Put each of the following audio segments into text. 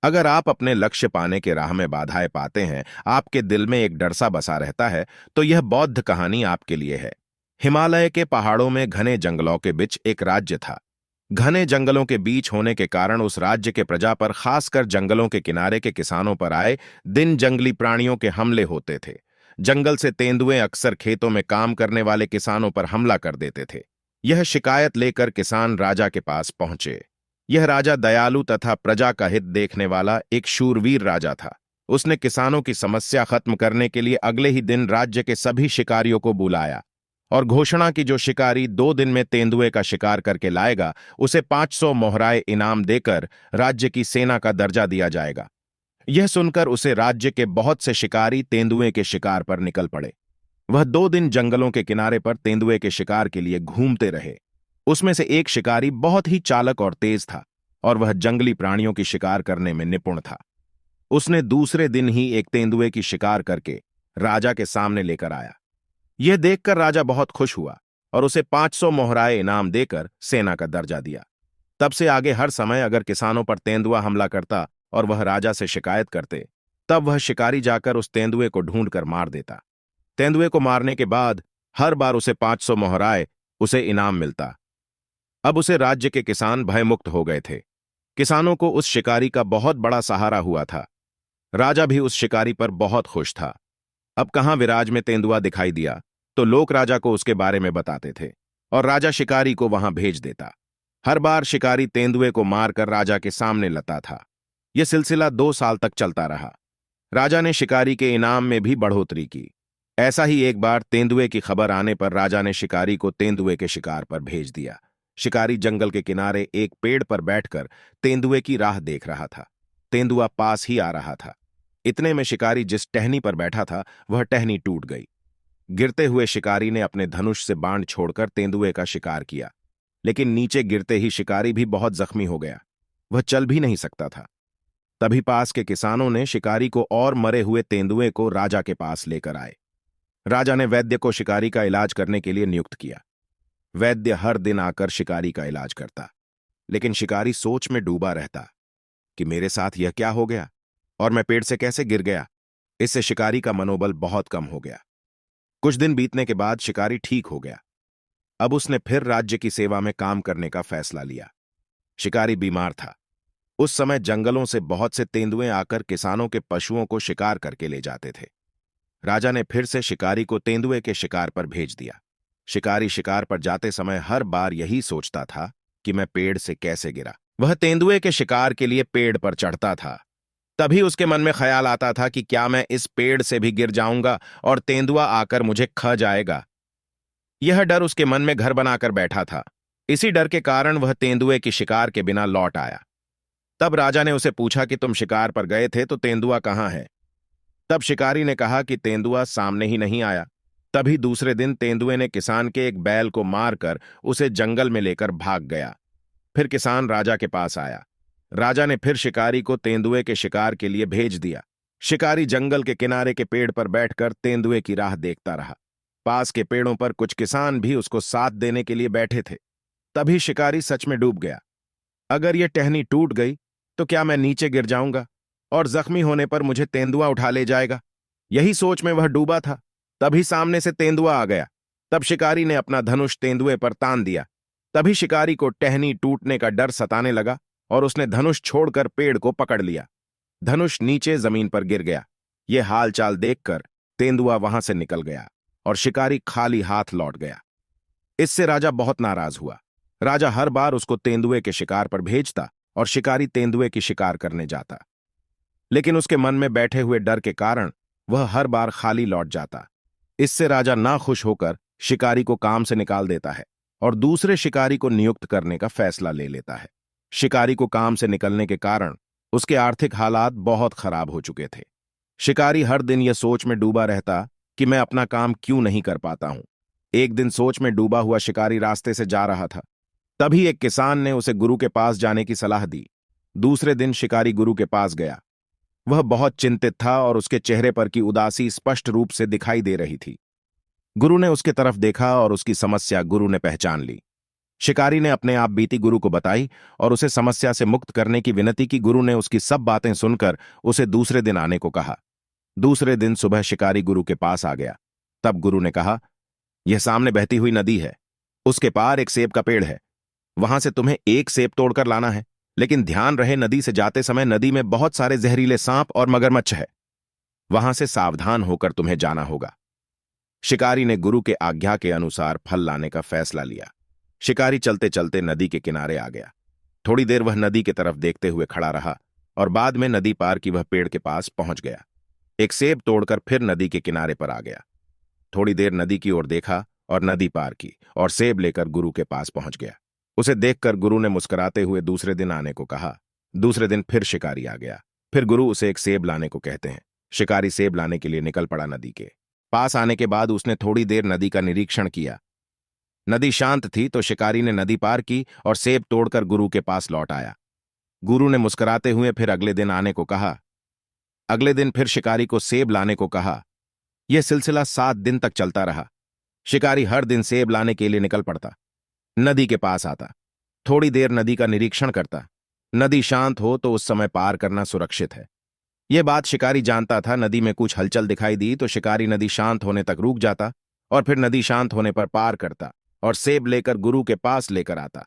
अगर आप अपने लक्ष्य पाने के राह में बाधाएं पाते हैं, आपके दिल में एक डर सा बसा रहता है, तो यह बौद्ध कहानी आपके लिए है। हिमालय के पहाड़ों में घने जंगलों के बीच एक राज्य था। घने जंगलों के बीच होने के कारण उस राज्य के प्रजा पर, खासकर जंगलों के किनारे के किसानों पर आए दिन जंगली प्राणियों के हमले होते थे। जंगल से तेंदुए अक्सर खेतों में काम करने वाले किसानों पर हमला कर देते थे। यह शिकायत लेकर किसान राजा के पास पहुंचे। यह राजा दयालु तथा प्रजा का हित देखने वाला एक शूरवीर राजा था। उसने किसानों की समस्या खत्म करने के लिए अगले ही दिन राज्य के सभी शिकारियों को बुलाया और घोषणा की, जो शिकारी 2 दिन में तेंदुए का शिकार करके लाएगा, उसे 500 मोहराए इनाम देकर राज्य की सेना का दर्जा दिया जाएगा। यह सुनकर उसे राज्य के बहुत से शिकारी तेंदुए के शिकार पर निकल पड़े। वह 2 दिन जंगलों के किनारे पर तेंदुए के शिकार के लिए घूमते रहे। उसमें से एक शिकारी बहुत ही चालक और तेज था और वह जंगली प्राणियों की शिकार करने में निपुण था। उसने दूसरे दिन ही एक तेंदुए की शिकार करके राजा के सामने लेकर आया। यह देखकर राजा बहुत खुश हुआ और उसे 500 मोहराए इनाम देकर सेना का दर्जा दिया। तब से आगे हर समय अगर किसानों पर तेंदुआ हमला करता और वह राजा से शिकायत करते, तब वह शिकारी जाकर उस तेंदुए को ढूंढकर मार देता। तेंदुए को मारने के बाद हर बार उसे 500 मोहराए उसे इनाम मिलता। अब उसे राज्य के किसान भयमुक्त हो गए थे। किसानों को उस शिकारी का बहुत बड़ा सहारा हुआ था। राजा भी उस शिकारी पर बहुत खुश था। अब कहां विराज में तेंदुआ दिखाई दिया तो लोग राजा को उसके बारे में बताते थे और राजा शिकारी को वहां भेज देता। हर बार शिकारी तेंदुए को मारकर राजा के सामने लाता था। यह सिलसिला 2 साल तक चलता रहा। राजा ने शिकारी के इनाम में भी बढ़ोतरी की। ऐसा ही एक बार तेंदुए की खबर आने पर राजा ने शिकारी को तेंदुए के शिकार पर भेज दिया। शिकारी जंगल के किनारे एक पेड़ पर बैठकर तेंदुए की राह देख रहा था। तेंदुआ पास ही आ रहा था। इतने में शिकारी जिस टहनी पर बैठा था, वह टहनी टूट गई। गिरते हुए शिकारी ने अपने धनुष से बाण छोड़कर तेंदुए का शिकार किया, लेकिन नीचे गिरते ही शिकारी भी बहुत जख्मी हो गया। वह चल भी नहीं सकता था। तभी पास के किसानों ने शिकारी को और मरे हुए तेंदुए को राजा के पास लेकर आए। राजा ने वैद्य को शिकारी का इलाज करने के लिए नियुक्त किया। वैद्य हर दिन आकर शिकारी का इलाज करता, लेकिन शिकारी सोच में डूबा रहता कि मेरे साथ यह क्या हो गया और मैं पेड़ से कैसे गिर गया। इससे शिकारी का मनोबल बहुत कम हो गया। कुछ दिन बीतने के बाद शिकारी ठीक हो गया। अब उसने फिर राज्य की सेवा में काम करने का फैसला लिया। शिकारी बीमार था। उस समय जंगलों से बहुत से तेंदुए आकर किसानों के पशुओं को शिकार करके ले जाते थे। राजा ने फिर से शिकारी को तेंदुए के शिकार पर भेज दिया। शिकारी शिकार पर जाते समय हर बार यही सोचता था कि मैं पेड़ से कैसे गिरा। वह तेंदुए के शिकार के लिए पेड़ पर चढ़ता था। तभी उसके मन में ख्याल आता था कि क्या मैं इस पेड़ से भी गिर जाऊंगा और तेंदुआ आकर मुझे खा जाएगा। यह डर उसके मन में घर बनाकर बैठा था। इसी डर के कारण वह तेंदुए की शिकार के बिना लौट आया। तब राजा ने उसे पूछा कि तुम शिकार पर गए थे तो तेंदुआ कहाँ है। तब शिकारी ने कहा कि तेंदुआ सामने ही नहीं आया। तभी दूसरे दिन तेंदुए ने किसान के एक बैल को मारकर उसे जंगल में लेकर भाग गया। फिर किसान राजा के पास आया। राजा ने फिर शिकारी को तेंदुए के शिकार के लिए भेज दिया। शिकारी जंगल के किनारे के पेड़ पर बैठकर तेंदुए की राह देखता रहा। पास के पेड़ों पर कुछ किसान भी उसको साथ देने के लिए बैठे थे। तभी शिकारी सच में डूब गया। अगर यह टहनी टूट गई तो क्या मैं नीचे गिर जाऊंगा और जख्मी होने पर मुझे तेंदुआ उठा ले जाएगा। यही सोच में वह डूबा था। तभी सामने से तेंदुआ आ गया। तब शिकारी ने अपना धनुष तेंदुए पर तान दिया। तभी शिकारी को टहनी टूटने का डर सताने लगा और उसने धनुष छोड़कर पेड़ को पकड़ लिया। धनुष नीचे जमीन पर गिर गया। यह हालचाल देखकर तेंदुआ वहां से निकल गया और शिकारी खाली हाथ लौट गया। इससे राजा बहुत नाराज हुआ। राजा हर बार उसको तेंदुए के शिकार पर भेजता और शिकारी तेंदुए की शिकार करने जाता, लेकिन उसके मन में बैठे हुए डर के कारण वह हर बार खाली लौट जाता। इससे राजा नाखुश होकर शिकारी को काम से निकाल देता है और दूसरे शिकारी को नियुक्त करने का फैसला ले लेता है। शिकारी को काम से निकलने के कारण उसके आर्थिक हालात बहुत खराब हो चुके थे। शिकारी हर दिन यह सोच में डूबा रहता कि मैं अपना काम क्यों नहीं कर पाता हूं। एक दिन सोच में डूबा हुआ शिकारी रास्ते से जा रहा था। तभी एक किसान ने उसे गुरु के पास जाने की सलाह दी। दूसरे दिन शिकारी गुरु के पास गया। वह बहुत चिंतित था और उसके चेहरे पर की उदासी स्पष्ट रूप से दिखाई दे रही थी। गुरु ने उसके तरफ देखा और उसकी समस्या गुरु ने पहचान ली। शिकारी ने अपने आप बीती गुरु को बताई और उसे समस्या से मुक्त करने की विनती की। गुरु ने उसकी सब बातें सुनकर उसे दूसरे दिन आने को कहा। दूसरे दिन सुबह शिकारी गुरु के पास आ गया। तब गुरु ने कहा, यह सामने बहती हुई नदी है, उसके पार एक सेब का पेड़ है, वहां से तुम्हें एक सेब तोड़कर लाना है। लेकिन ध्यान रहे, नदी से जाते समय नदी में बहुत सारे जहरीले सांप और मगरमच्छ है, वहां से सावधान होकर तुम्हें जाना होगा। शिकारी ने गुरु के आज्ञा के अनुसार फल लाने का फैसला लिया। शिकारी चलते चलते नदी के किनारे आ गया। थोड़ी देर वह नदी की तरफ देखते हुए खड़ा रहा और बाद में नदी पार की वह पेड़ के पास पहुंच गया। एक सेब तोड़कर फिर नदी के किनारे पर आ गया। थोड़ी देर नदी की ओर देखा और नदी पार की और सेब लेकर गुरु के पास पहुंच गया। उसे देखकर गुरु ने मुस्कुराते हुए दूसरे दिन आने को कहा। दूसरे दिन फिर शिकारी आ गया। फिर गुरु उसे एक सेब लाने को कहते हैं। शिकारी सेब लाने के लिए निकल पड़ा। नदी के पास आने के बाद उसने थोड़ी देर नदी का निरीक्षण किया। नदी शांत थी तो शिकारी ने नदी पार की और सेब तोड़कर गुरु के पास लौट आया। गुरु ने मुस्कुराते हुए फिर अगले दिन आने को कहा। अगले दिन फिर शिकारी को सेब लाने को कहा। यह सिलसिला 7 दिन तक चलता रहा। शिकारी हर दिन सेब लाने के लिए निकल पड़ता, नदी के पास आता, थोड़ी देर नदी का निरीक्षण करता। नदी शांत हो तो उस समय पार करना सुरक्षित है, यह बात शिकारी जानता था। नदी में कुछ हलचल दिखाई दी तो शिकारी नदी शांत होने तक रुक जाता और फिर नदी शांत होने पर पार करता और सेब लेकर गुरु के पास लेकर आता।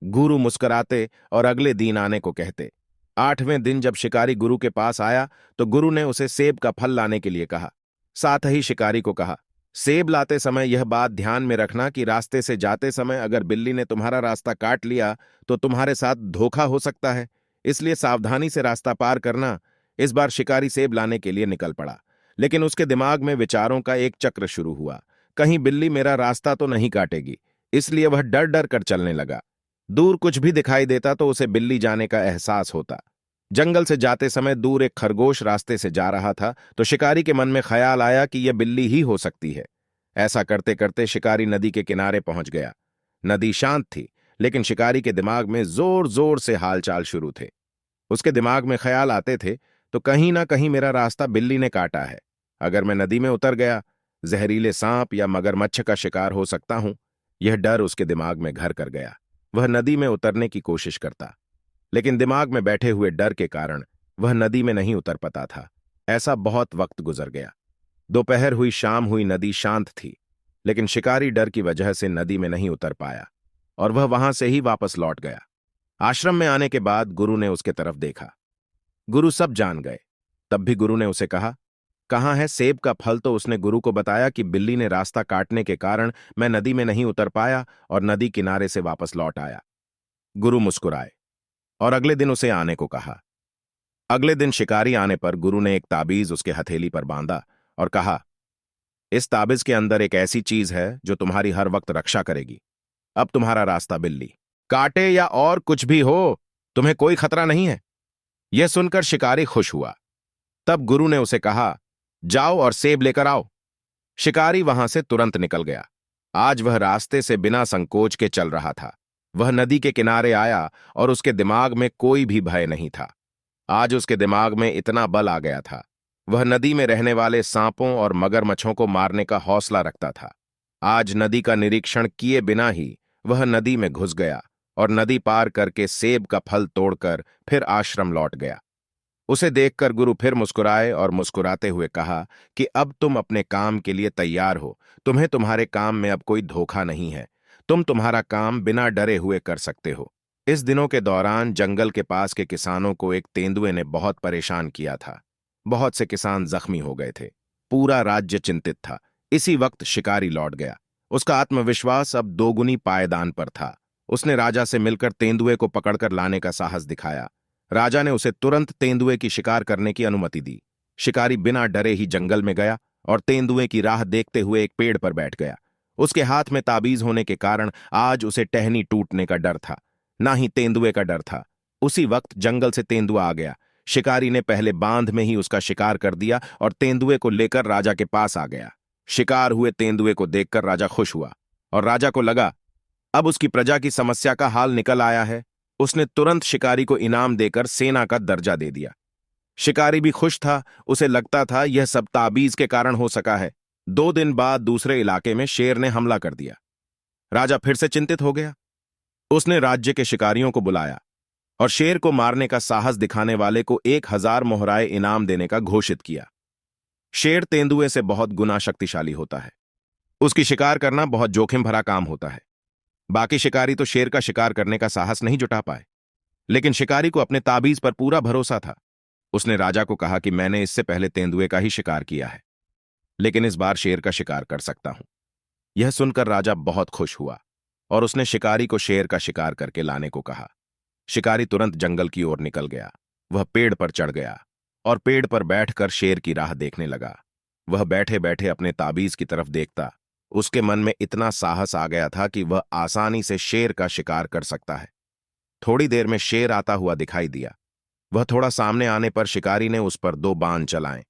गुरु मुस्कुराते और अगले दिन आने को कहते। 8वें दिन जब शिकारी गुरु के पास आया तो गुरु ने उसे सेब का फल लाने के लिए कहा। साथ ही शिकारी को कहा, सेब लाते समय यह बात ध्यान में रखना कि रास्ते से जाते समय अगर बिल्ली ने तुम्हारा रास्ता काट लिया तो तुम्हारे साथ धोखा हो सकता है, इसलिए सावधानी से रास्ता पार करना। इस बार शिकारी सेब लाने के लिए निकल पड़ा, लेकिन उसके दिमाग में विचारों का एक चक्र शुरू हुआ। कहीं बिल्ली मेरा रास्ता तो नहीं काटेगी, इसलिए वह डर डर कर चलने लगा। दूर कुछ भी दिखाई देता तो उसे बिल्ली जाने का एहसास होता। जंगल से जाते समय दूर एक खरगोश रास्ते से जा रहा था तो शिकारी के मन में ख्याल आया कि यह बिल्ली ही हो सकती है। ऐसा करते करते शिकारी नदी के किनारे पहुंच गया। नदी शांत थी, लेकिन शिकारी के दिमाग में जोर जोर से हालचाल शुरू थे। उसके दिमाग में ख्याल आते थे, तो कहीं ना कहीं मेरा रास्ता बिल्ली ने काटा है। अगर मैं नदी में उतर गया, जहरीले सांप या मगरमच्छ का शिकार हो सकता हूं। यह डर उसके दिमाग में घर कर गया। वह नदी में उतरने की कोशिश करता, लेकिन दिमाग में बैठे हुए डर के कारण वह नदी में नहीं उतर पाता था। ऐसा बहुत वक्त गुजर गया। दोपहर हुई, शाम हुई, नदी शांत थी, लेकिन शिकारी डर की वजह से नदी में नहीं उतर पाया और वह वहां से ही वापस लौट गया। आश्रम में आने के बाद गुरु ने उसके तरफ देखा। गुरु सब जान गए। तब भी गुरु ने उसे कहा, कहाँ है सेब का फल? तो उसने गुरु को बताया कि बिल्ली ने रास्ता काटने के कारण मैं नदी में नहीं उतर पाया और नदी किनारे से वापस लौट आया। गुरु मुस्कुराए और अगले दिन उसे आने को कहा। अगले दिन शिकारी आने पर गुरु ने एक ताबीज उसके हथेली पर बांधा और कहा, इस ताबीज के अंदर एक ऐसी चीज है जो तुम्हारी हर वक्त रक्षा करेगी। अब तुम्हारा रास्ता बिल्ली काटे या और कुछ भी हो, तुम्हें कोई खतरा नहीं है। यह सुनकर शिकारी खुश हुआ। तब गुरु ने उसे कहा, जाओ और सेब लेकर आओ। शिकारी वहां से तुरंत निकल गया। आज वह रास्ते से बिना संकोच के चल रहा था। वह नदी के किनारे आया और उसके दिमाग में कोई भी भय नहीं था। आज उसके दिमाग में इतना बल आ गया था। वह नदी में रहने वाले सांपों और मगरमच्छों को मारने का हौसला रखता था। आज नदी का निरीक्षण किए बिना ही वह नदी में घुस गया और नदी पार करके सेब का फल तोड़कर फिर आश्रम लौट गया। उसे देखकर गुरु फिर मुस्कुराए और मुस्कुराते हुए कहा कि अब तुम अपने काम के लिए तैयार हो। तुम्हें तुम्हारे काम में अब कोई धोखा नहीं है। तुम तुम्हारा काम बिना डरे हुए कर सकते हो। इस दिनों के दौरान जंगल के पास के किसानों को एक तेंदुए ने बहुत परेशान किया था। बहुत से किसान जख्मी हो गए थे। पूरा राज्य चिंतित था। इसी वक्त शिकारी लौट गया। उसका आत्मविश्वास अब दोगुनी पायदान पर था। उसने राजा से मिलकर तेंदुए को पकड़कर लाने का साहस दिखाया। राजा ने उसे तुरंत तेंदुए की शिकार करने की अनुमति दी। शिकारी बिना डरे ही जंगल में गया और तेंदुए की राह देखते हुए एक पेड़ पर बैठ गया। उसके हाथ में ताबीज होने के कारण आज उसे टहनी टूटने का डर था, ना ही तेंदुए का डर था। उसी वक्त जंगल से तेंदुआ आ गया। शिकारी ने पहले बांध में ही उसका शिकार कर दिया और तेंदुए को लेकर राजा के पास आ गया। शिकार हुए तेंदुए को देखकर राजा खुश हुआ और राजा को लगा अब उसकी प्रजा की समस्या का हाल निकल आया है। उसने तुरंत शिकारी को इनाम देकर सेना का दर्जा दे दिया। शिकारी भी खुश था। उसे लगता था यह सब ताबीज के कारण हो सका है। 2 दिन बाद दूसरे इलाके में शेर ने हमला कर दिया। राजा फिर से चिंतित हो गया। उसने राज्य के शिकारियों को बुलाया और शेर को मारने का साहस दिखाने वाले को 1,000 मोहराए इनाम देने का घोषित किया। शेर तेंदुए से बहुत गुना शक्तिशाली होता है। उसकी शिकार करना बहुत जोखिम भरा काम होता है। बाकी शिकारी तो शेर का शिकार करने का साहस नहीं जुटा पाए, लेकिन शिकारी को अपने ताबीज पर पूरा भरोसा था। उसने राजा को कहा कि मैंने इससे पहले तेंदुए का ही शिकार किया है, लेकिन इस बार शेर का शिकार कर सकता हूं। यह सुनकर राजा बहुत खुश हुआ और उसने शिकारी को शेर का शिकार करके लाने को कहा। शिकारी तुरंत जंगल की ओर निकल गया। वह पेड़ पर चढ़ गया और पेड़ पर बैठकर शेर की राह देखने लगा। वह बैठे बैठे अपने ताबीज की तरफ देखता। उसके मन में इतना साहस आ गया था कि वह आसानी से शेर का शिकार कर सकता है। थोड़ी देर में शेर आता हुआ दिखाई दिया। वह थोड़ा सामने आने पर शिकारी ने उस पर 2 बाण चलाए।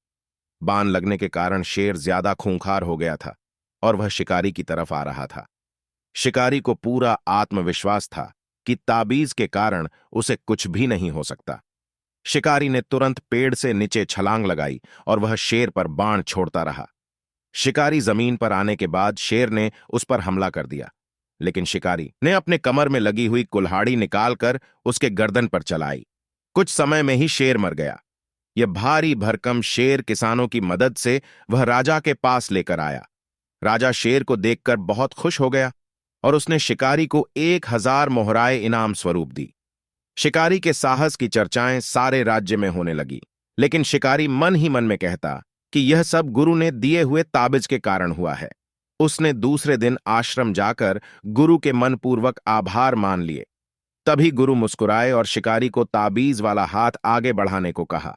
बाण लगने के कारण शेर ज्यादा खूंखार हो गया था और वह शिकारी की तरफ आ रहा था। शिकारी को पूरा आत्मविश्वास था कि ताबीज के कारण उसे कुछ भी नहीं हो सकता। शिकारी ने तुरंत पेड़ से नीचे छलांग लगाई और वह शेर पर बाण छोड़ता रहा। शिकारी जमीन पर आने के बाद शेर ने उस पर हमला कर दिया, लेकिन शिकारी ने अपने कमर में लगी हुई कुल्हाड़ी निकालकर उसके गर्दन पर चलाई। कुछ समय में ही शेर मर गया। यह भारी भरकम शेर किसानों की मदद से वह राजा के पास लेकर आया। राजा शेर को देखकर बहुत खुश हो गया और उसने शिकारी को 1,000 मोहराए इनाम स्वरूप दी। शिकारी के साहस की चर्चाएं सारे राज्य में होने लगी, लेकिन शिकारी मन ही मन में कहता कि यह सब गुरु ने दिए हुए ताबिज के कारण हुआ है। उसने दूसरे दिन आश्रम जाकर गुरु के मनपूर्वक आभार मान लिए। तभी गुरु मुस्कुराए और शिकारी को ताबीज वाला हाथ आगे बढ़ाने को कहा।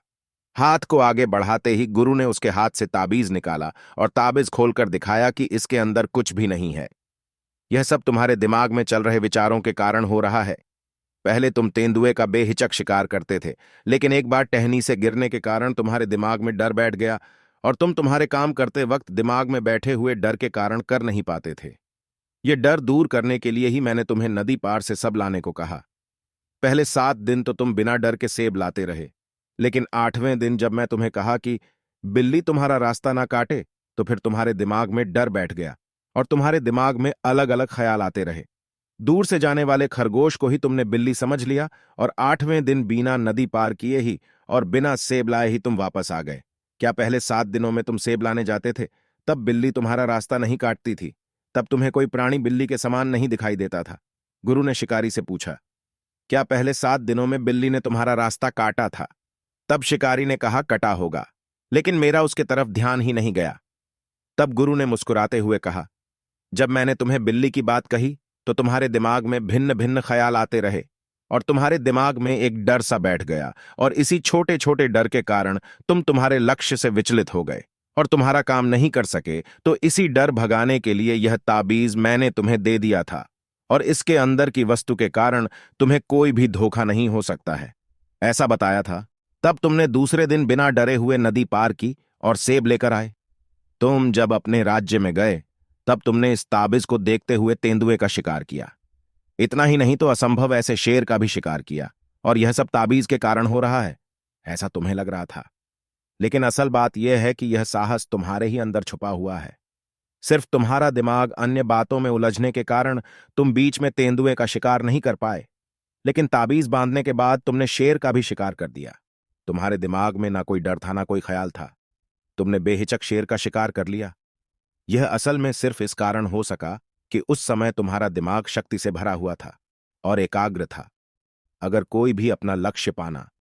हाथ को आगे बढ़ाते ही गुरु ने उसके हाथ से ताबीज निकाला और ताबीज खोलकर दिखाया कि इसके अंदर कुछ भी नहीं है। यह सब तुम्हारे दिमाग में चल रहे विचारों के कारण हो रहा है। पहले तुम तेंदुए का बेहिचक शिकार करते थे, लेकिन एक बार टहनी से गिरने के कारण तुम्हारे दिमाग में डर बैठ गया और तुम तुम्हारे काम करते वक्त दिमाग में बैठे हुए डर के कारण कर नहीं पाते थे। ये डर दूर करने के लिए ही मैंने तुम्हें नदी पार से सब लाने को कहा। पहले 7 दिन तो तुम बिना डर के सेब लाते रहे, लेकिन 8वें दिन जब मैं तुम्हें कहा कि बिल्ली तुम्हारा रास्ता ना काटे, तो फिर तुम्हारे दिमाग में डर बैठ गया और तुम्हारे दिमाग में अलग अलग ख्याल आते रहे। दूर से जाने वाले खरगोश को ही तुमने बिल्ली समझ लिया और 8वें दिन बिना नदी पार किए ही और बिना सेब लाए ही तुम वापस आ गए। क्या पहले 7 दिनों में तुम सेब लाने जाते थे तब बिल्ली तुम्हारा रास्ता नहीं काटती थी? तब तुम्हें कोई प्राणी बिल्ली के समान नहीं दिखाई देता था? गुरु ने शिकारी से पूछा। क्या पहले 7 दिनों में बिल्ली ने तुम्हारा रास्ता काटा था? तब शिकारी ने कहा, कटा होगा, लेकिन मेरा उसके तरफ ध्यान ही नहीं गया। तब गुरु ने मुस्कुराते हुए कहा, जब मैंने तुम्हें बिल्ली की बात कही तो तुम्हारे दिमाग में भिन्न भिन्न ख्याल आते रहे और तुम्हारे दिमाग में एक डर सा बैठ गया और इसी छोटे छोटे डर के कारण तुम तुम्हारे लक्ष्य से विचलित हो गए और तुम्हारा काम नहीं कर सके। तो इसी डर भगाने के लिए यह ताबीज मैंने तुम्हें दे दिया था और इसके अंदर की वस्तु के कारण तुम्हें कोई भी धोखा नहीं हो सकता है, ऐसा बताया था। तब तुमने दूसरे दिन बिना डरे हुए नदी पार की और सेब लेकर आए। तुम जब अपने राज्य में गए तब तुमने इस ताबिज को देखते हुए तेंदुए का शिकार किया। इतना ही नहीं तो असंभव ऐसे शेर का भी शिकार किया, और यह सब ताबीज के कारण हो रहा है, ऐसा तुम्हें लग रहा था। लेकिन असल बात यह है कि यह साहस तुम्हारे ही अंदर छुपा हुआ है। सिर्फ तुम्हारा दिमाग अन्य बातों में उलझने के कारण तुम बीच में तेंदुए का शिकार नहीं कर पाए, लेकिन ताबीज बांधने के बाद तुमने शेर का भी शिकार कर दिया। तुम्हारे दिमाग में ना कोई डर था ना कोई ख्याल था, तुमने बेहिचक शेर का शिकार कर लिया। यह असल में सिर्फ इस कारण हो सका कि उस समय तुम्हारा दिमाग शक्ति से भरा हुआ था और एकाग्र था। अगर कोई भी अपना लक्ष्य पाना